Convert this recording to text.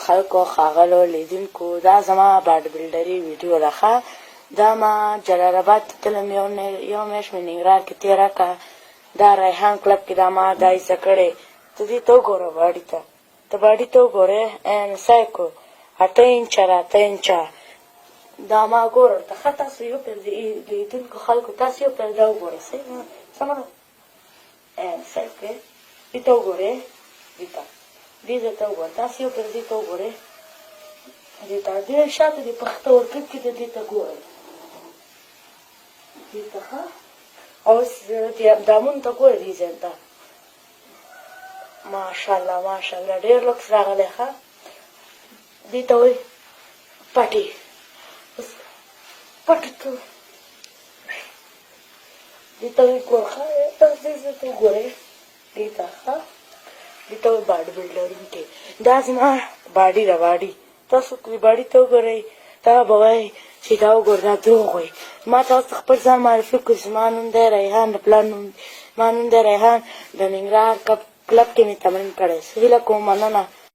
خلکو ښاغلو لیدونکو دا زما باډي بلډري ویډیو ده ښه دا ما جلال آباد ته تلم یو میاشت مې ننګرهار کې تېره کړه دا ریحان کلب کې دا ما دا ایسه کړې ته دې ته وګوره باډي ته ته باډي ته وګورې سایکو 8 انچه را 8 انچه دا ما ګوره ته ښه تاسو یو پل لیدونکو خلکو تاسو یو پل دا وګورئ سمه ده سایکو دې ته وګورې دې ته دې ته وګوره تاسو یو پل دې ته وګورئ دې ته دې شاته دې پښته ورکړ کې دې ته ګورئ دې ته ښه اوس دامونو ته ګوره دې ځای ته ماشاءالله ماشاءالله ډېر لوکس راغلی ښه دې ته وایي پټي اوس پټي ته دې ته وایي ګوره ښه تاسو دې ته وګورئ دې ته ښه دې ته وایي باډي بلډرونکي دا زما باډي ده باډي تاسو باډي ته وګورئ تا به وایئ چې دا وګوره دا دروغ وایي ما تاسو خپل ځان معرفي کړو زما نوم دی ریحان د پلار نوم ما نوم دی ریحان د ننګرهار کلب کې مې تمرین کړی هیله کوم مننه